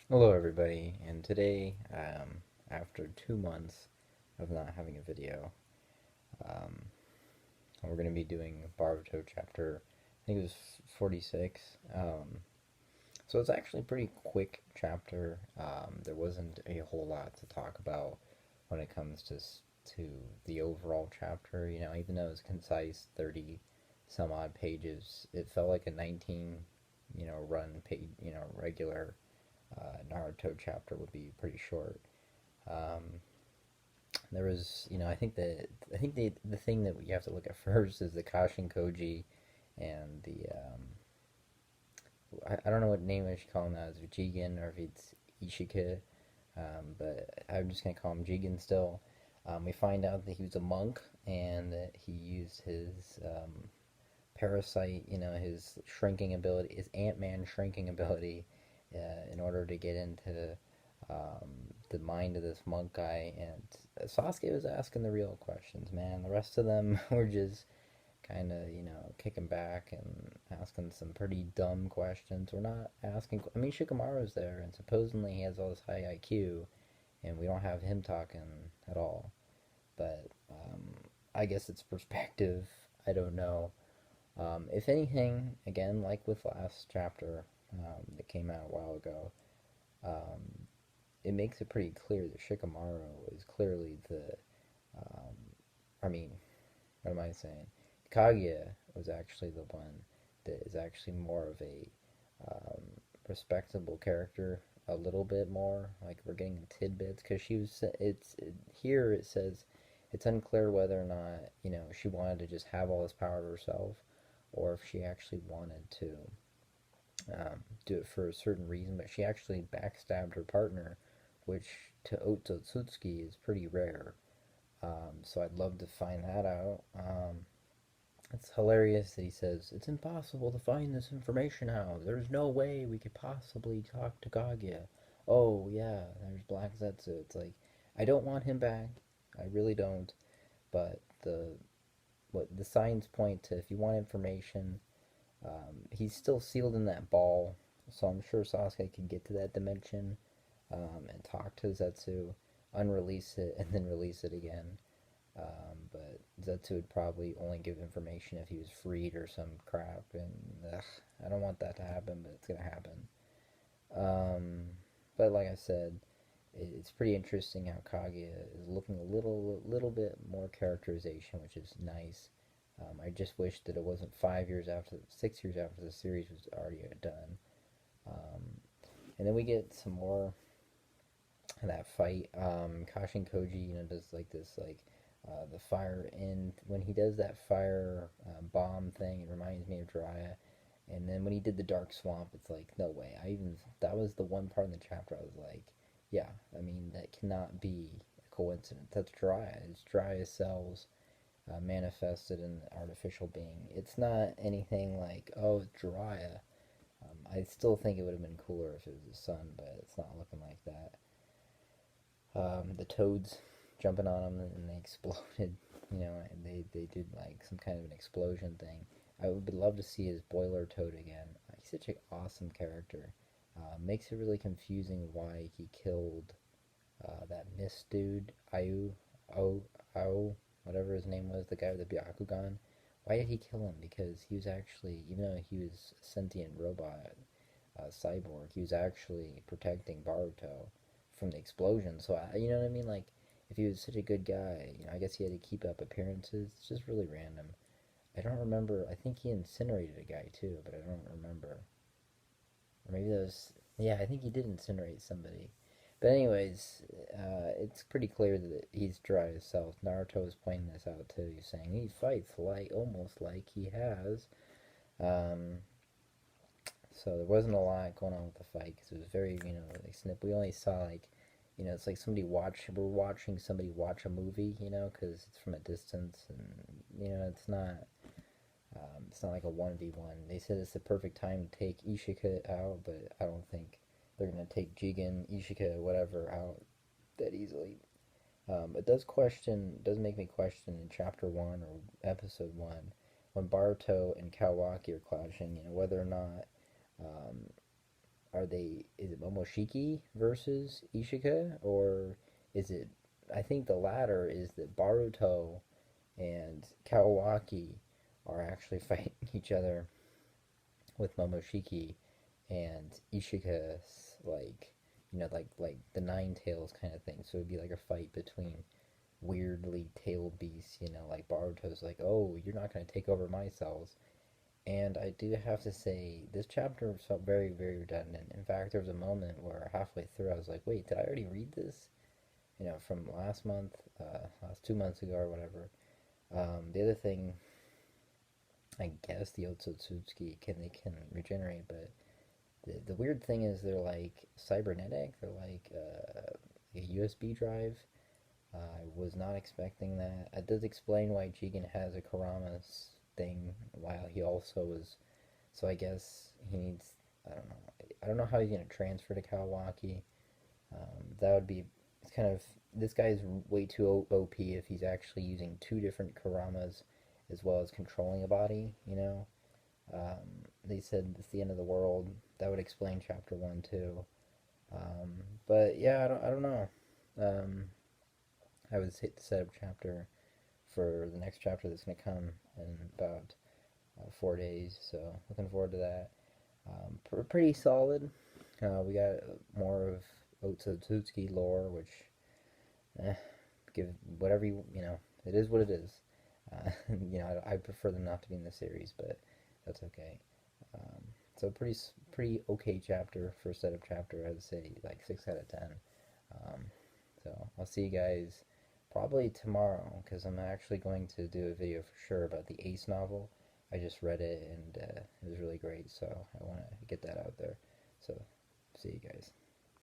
Hello, everybody, and today, after 2 months of not having a video, um, we're going to be doing Boruto chapter, I think it was 46. So it's actually a pretty quick chapter. There wasn't a whole lot to talk about when it comes to the overall chapter. Even though it was concise, 30 some odd pages, it felt like a 19, run page, regular Naruto chapter would be pretty short. Um, there was, I think the thing that you have to look at first is the Kashin Koji and I don't know what name I should call him now. Is it Jigen or if it's Ishika? But I'm just gonna call him Jigen still. We find out that he was a monk and that he used his parasite, his shrinking ability, his Ant-Man shrinking ability, in order to get into um, the mind of this monk guy. And Sasuke was asking the real questions, man. The rest of them were just kind of, kicking back and asking some pretty dumb questions. We're not asking. I mean, Shikamaru's there, and supposedly he has all this high IQ, and we don't have him talking at all. But I guess it's perspective. I don't know. If anything, again, like with last chapter that came out a while ago, um, it makes it pretty clear that Shikamaru is clearly the. Um, I mean, what am I saying? Kaguya was actually the one that is actually more of a um, respectable character, a little bit more. Like we're getting tidbits because she was. Here it says it's unclear whether or not she wanted to just have all this power to herself, or if she actually wanted to do it for a certain reason. But she actually backstabbed her partner, which to Otsutsuki is pretty rare. So I'd love to find that out. It's hilarious that he says, it's impossible to find this information out. There's no way we could possibly talk to Kaguya. Oh, yeah, there's Black Zetsu. It's like, I don't want him back. I really don't. But the signs point to if you want information, he's still sealed in that ball. So I'm sure Sasuke could get to that dimension and talk to Zetsu, unrelease it, and then release it again. But Zetsu would probably only give information if he was freed or some crap, and I don't want that to happen, but it's gonna happen. Um, but like I said, it's pretty interesting how Kaguya is looking a little bit more characterization, which is nice. I just wish that it wasn't 5 years after, 6 years after the series was already done. Um, and then we get some more of that fight. Kashin Koji, does like this the fire, and when he does that fire bomb thing, it reminds me of Jiraiya. And then when he did the dark swamp, it's like no way. That was the one part in the chapter I was like, yeah, I mean that cannot be a coincidence. That's Jiraiya. It's Jiraiya's cells manifested in an artificial being. It's not anything like, oh, it's Jiraiya. I still think it would have been cooler if it was his son, but it's not looking like that. The toads jumping on him and they exploded. And they did like some kind of an explosion thing. I would love to see his boiler toad again. He's such an awesome character. Makes it really confusing why he killed that mist dude, Ayu, whatever his name was, the guy with the Byakugan. Why did he kill him? Because he was actually, even though he was a sentient robot, cyborg, he was actually protecting Baruto from the explosion. So you know what I mean? Like, if he was such a good guy, I guess he had to keep up appearances. It's just really random. I don't remember. I think he incinerated a guy too, but I don't remember. Or maybe that was. Yeah, I think he did incinerate somebody. But anyways, it's pretty clear that he's dry as self. Naruto is pointing this out too. He's saying he fights like almost like he has. Um, so there wasn't a lot going on with the fight because it was very, like snip. We only saw like, it's like we're watching somebody watch a movie, because it's from a distance, and it's not like a 1v1. They said it's the perfect time to take Ishika out, but I don't think they're gonna take Jigen, Ishika, whatever out that easily. It does make me question in chapter one or episode one when Baruto and Kawaki are clashing, whether or not um, are they, is it Momoshiki versus Ishika, or is it, I think the latter is that Baruto and Kawaki are actually fighting each other with Momoshiki and Ishika's, like, like the Nine Tails kind of thing. So it'd be like a fight between weirdly tailed beasts, like Baruto's like, oh, you're not going to take over my cells. And I do have to say, this chapter felt very, very redundant. In fact, there was a moment where halfway through I was like, wait, did I already read this? From last month, last 2 months ago or whatever. The other thing, I guess the Otsutsuki they can regenerate, but the weird thing is they're like cybernetic. They're like a USB drive. I was not expecting that. It does explain why Jigen has a Kurama's thing, while he also was. So I guess he needs. I don't know. I don't know how he's gonna transfer to Kawaki. That would be. It's kind of. This guy's way too OP if he's actually using two different Kuramas as well as controlling a body. They said it's the end of the world. That would explain chapter one too. But yeah, I don't know. Um, I would hit the setup chapter for the next chapter that's going to come in about 4 days. So looking forward to that. Pretty solid. We got more of Otsutsuki lore, which eh, give whatever it is what it is. I prefer them not to be in the series, but that's okay. Um, so pretty okay chapter for setup chapter. I'd say like 6 out of 10. Um, so I'll see you guys probably tomorrow because I'm actually going to do a video for sure about the Ace novel. I just read it and it was really great, so I want to get that out there. So see you guys.